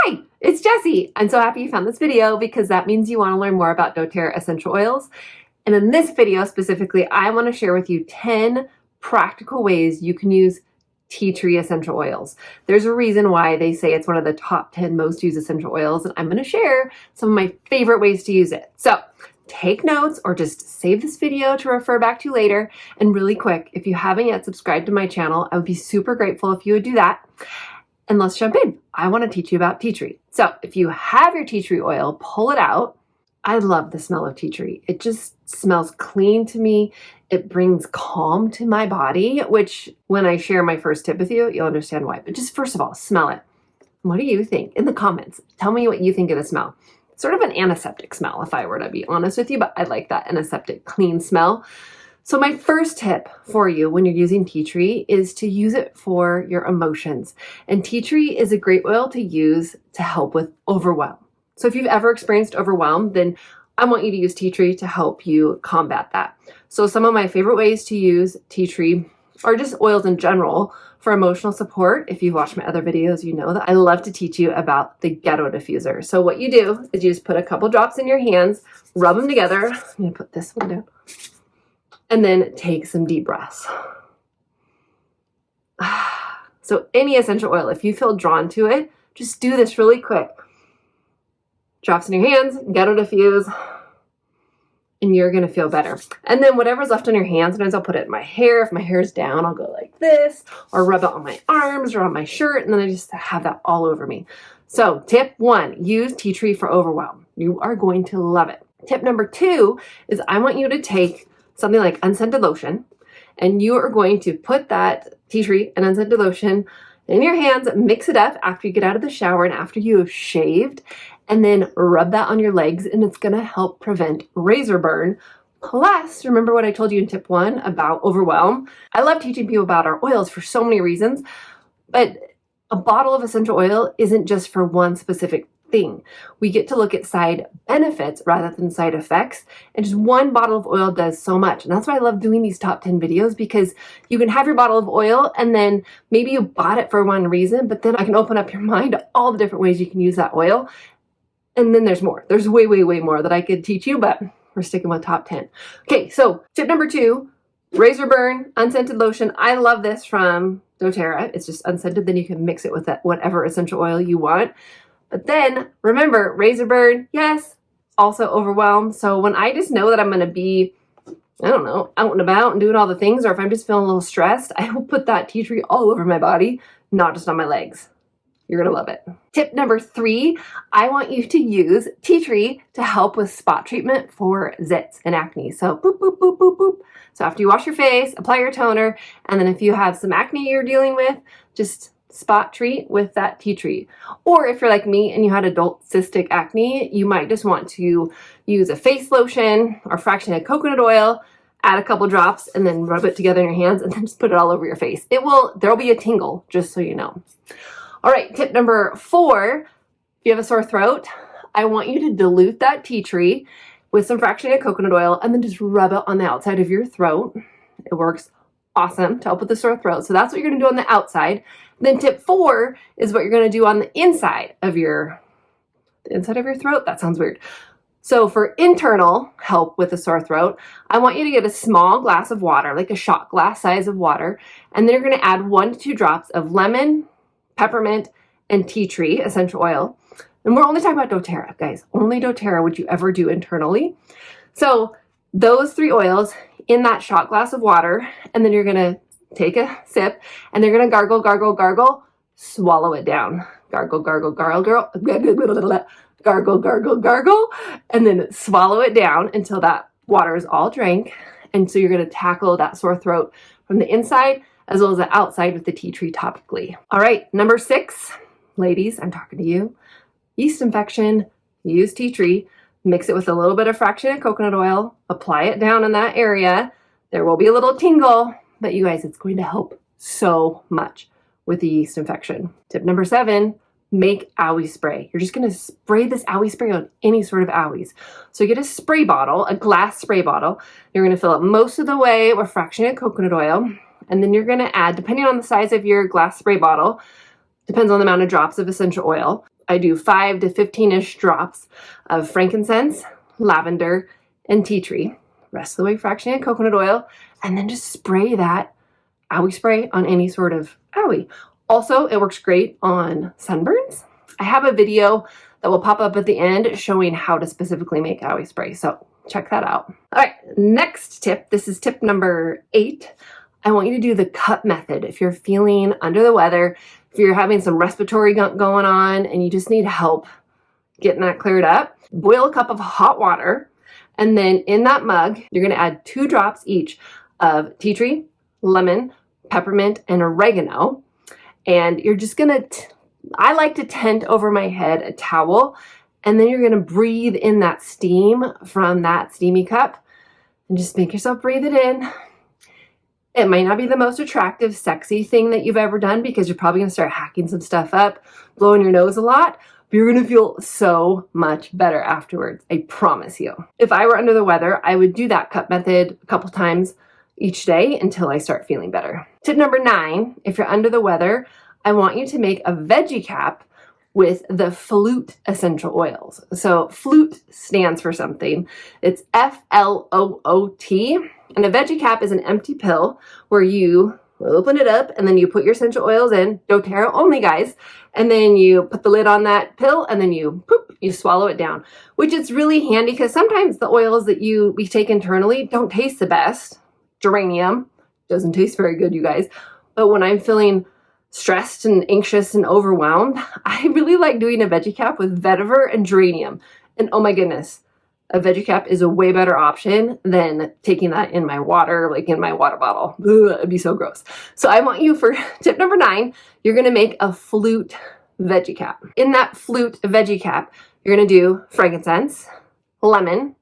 Hi, it's Jessie. I'm so happy you found this video because that means you want to learn more about doTERRA essential oils. And in this video specifically, I want to share with you 10 practical ways you can use tea tree essential oils. There's a reason why they say it's one of the top 10 most used essential oils, and I'm going to share some of my favorite ways to use it. So take notes or just save this video to refer back to later. And really quick, if you haven't yet subscribed to my channel, I would be super grateful if you would do that. And let's jump in. I want to teach you about tea tree. So if you have your tea tree oil, pull it out. I love the smell of tea tree. It just smells clean to me. It brings calm to my body, which when I share my first tip with you, you'll understand why. But just first of all, smell it. What do you think? In the comments, tell me what you think of the smell. Sort of an antiseptic smell, if I were to be honest with you, but I like that antiseptic clean smell. So my first tip for you when you're using tea tree is to use it for your emotions. And tea tree is a great oil to use to help with overwhelm. So if you've ever experienced overwhelm, then I want you to use tea tree to help you combat that. So some of my favorite ways to use tea tree, or just oils in general, for emotional support, if you've watched my other videos, you know that I love to teach you about the ghetto diffuser. So what you do is you just put a couple drops in your hands, rub them together. I'm gonna put this one down. And then take some deep breaths. So any essential oil, if you feel drawn to it, just do this really quick. Drops in your hands, ghetto diffuse, and you're gonna feel better. And then whatever's left on your hands, sometimes I'll put it in my hair. If my hair's down, I'll go like this, or rub it on my arms or on my shirt, and then I just have that all over me. So tip 1, use tea tree for overwhelm. You are going to love it. Tip number 2 is I want you to take something like unscented lotion, and you are going to put that tea tree and unscented lotion in your hands, mix it up after you get out of the shower and after you have shaved, and then rub that on your legs, and it's going to help prevent razor burn. Plus, remember what I told you in tip 1 about overwhelm? I love teaching people about our oils for so many reasons, but a bottle of essential oil isn't just for one specific thing. We get to look at side benefits rather than side effects, and just one bottle of oil does so much. And that's why I love doing these top 10 videos, because you can have your bottle of oil and then maybe you bought it for one reason, but then I can open up your mind to all the different ways you can use that oil. And then there's more. There's way, way, way more that I could teach you, but we're sticking with top 10. Okay, so tip number 2, razor burn, unscented lotion. I love this from doTERRA. It's just unscented, then you can mix it with that whatever essential oil you want. But then remember, razor burn, yes, also overwhelmed. So when I just know that I'm going to be, I don't know, out and about and doing all the things, or if I'm just feeling a little stressed, I will put that tea tree all over my body, not just on my legs. You're going to love it. Tip number 3, I want you to use tea tree to help with spot treatment for zits and acne. So boop, boop, boop, boop, boop. So after you wash your face, apply your toner, and then if you have some acne you're dealing with, just spot treat with that tea tree. Or if you're like me and you had adult cystic acne, you might just want to use a face lotion or fractionated coconut oil, add a couple drops, and then rub it together in your hands, and then just put it all over your face. There'll be a tingle, just so you know. All right, tip number 4, if you have a sore throat, I want you to dilute that tea tree with some fractionated coconut oil and then just rub it on the outside of your throat. It works awesome to help with the sore throat. So that's what you're gonna do on the outside. Then tip 4 is what you're gonna do on the inside of your throat. That sounds weird. So for internal help with the sore throat, I want you to get a small glass of water, like a shot glass size of water, and then you're gonna add 1 to 2 drops of lemon, peppermint, and tea tree essential oil. And we're only talking about doTERRA, guys. Only doTERRA would you ever do internally. So those 3 oils in that shot glass of water, and then you're gonna take a sip, and they're gonna gargle, gargle, gargle, swallow it down. Gargle, gargle, gargle, gargle, gargle, gargle, and then swallow it down until that water is all drank. And so you're gonna tackle that sore throat from the inside as well as the outside with the tea tree topically. All right, number 6, ladies, I'm talking to you. Yeast infection, use tea tree, mix it with a little bit of fractionated coconut oil, apply it down in that area. There will be a little tingle, but you guys, it's going to help so much with the yeast infection. Tip number 7, make owie spray. You're just gonna spray this owie spray on any sort of owies. So you get a spray bottle, a glass spray bottle. You're gonna fill it most of the way with fractionated coconut oil. And then you're gonna add, depending on the size of your glass spray bottle, depends on the amount of drops of essential oil. I do 5 to 15-ish drops of frankincense, lavender, and tea tree. Rest of the way fractionated coconut oil, and then just spray that owie spray on any sort of owie. Also, it works great on sunburns. I have a video that will pop up at the end showing how to specifically make owie spray, so check that out. All right, next tip. This is tip number 8. I want you to do the cup method. If you're feeling under the weather, if you're having some respiratory gunk going on and you just need help getting that cleared up, boil a cup of hot water, and then in that mug, you're gonna add 2 drops each of tea tree, lemon, peppermint, and oregano. And you're just gonna, I like to tent over my head a towel, and then you're gonna breathe in that steam from that steamy cup, and just make yourself breathe it in. It might not be the most attractive, sexy thing that you've ever done because you're probably gonna start hacking some stuff up, blowing your nose a lot, but you're gonna feel so much better afterwards, I promise you. If I were under the weather, I would do that cup method a couple times each day until I start feeling better. Tip number 9, if you're under the weather, I want you to make a veggie cap with the flute essential oils. So flute stands for something. It's F-L-O-O-T. And a veggie cap is an empty pill where you open it up and then you put your essential oils in, doTERRA only guys, and then you put the lid on that pill and then you swallow it down, which is really handy because sometimes the oils that we take internally don't taste the best. Geranium doesn't taste very good, you guys. But when I'm feeling stressed and anxious and overwhelmed, I really like doing a veggie cap with vetiver and geranium. And oh my goodness, a veggie cap is a way better option than taking that in my water, like in my water bottle. Ugh, it'd be so gross. So I want you for tip number 9, you're gonna make a flute veggie cap. In that flute veggie cap, you're gonna do frankincense, lemon,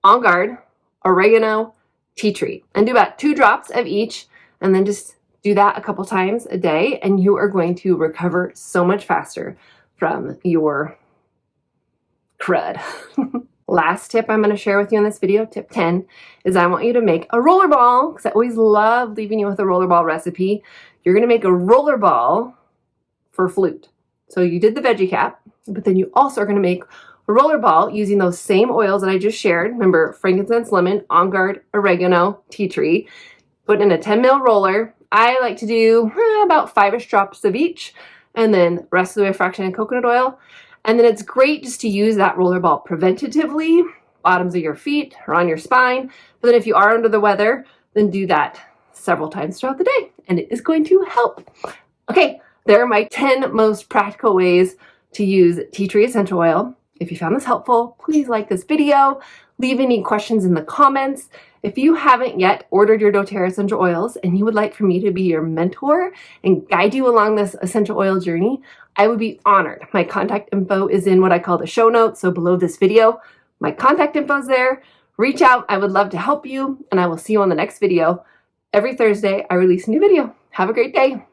on guard, oregano, tea tree, and do about 2 drops of each, and then just do that a couple times a day, and you are going to recover so much faster from your crud. Last tip I'm going to share with you in this video, tip 10, is I want you to make a roller ball, because I always love leaving you with a roller ball recipe. You're going to make a roller ball for flute. So you did the veggie cap, but then you also are going to make a roller ball using those same oils that I just shared. Remember, frankincense, lemon, on guard, oregano, tea tree. Put in a 10 ml roller. I like to do about 5-ish drops of each, and then rest of the way fractionated coconut oil. And then it's great just to use that roller ball preventatively, bottoms of your feet or on your spine. But then if you are under the weather, then do that several times throughout the day, and it is going to help. Okay, there are my 10 most practical ways to use tea tree essential oil. If you found this helpful, please like this video. Leave any questions in the comments. If you haven't yet ordered your doTERRA essential oils and you would like for me to be your mentor and guide you along this essential oil journey, I would be honored. My contact info is in what I call the show notes, so below this video. My contact info is there. Reach out. I would love to help you, and I will see you on the next video. Every Thursday, I release a new video. Have a great day.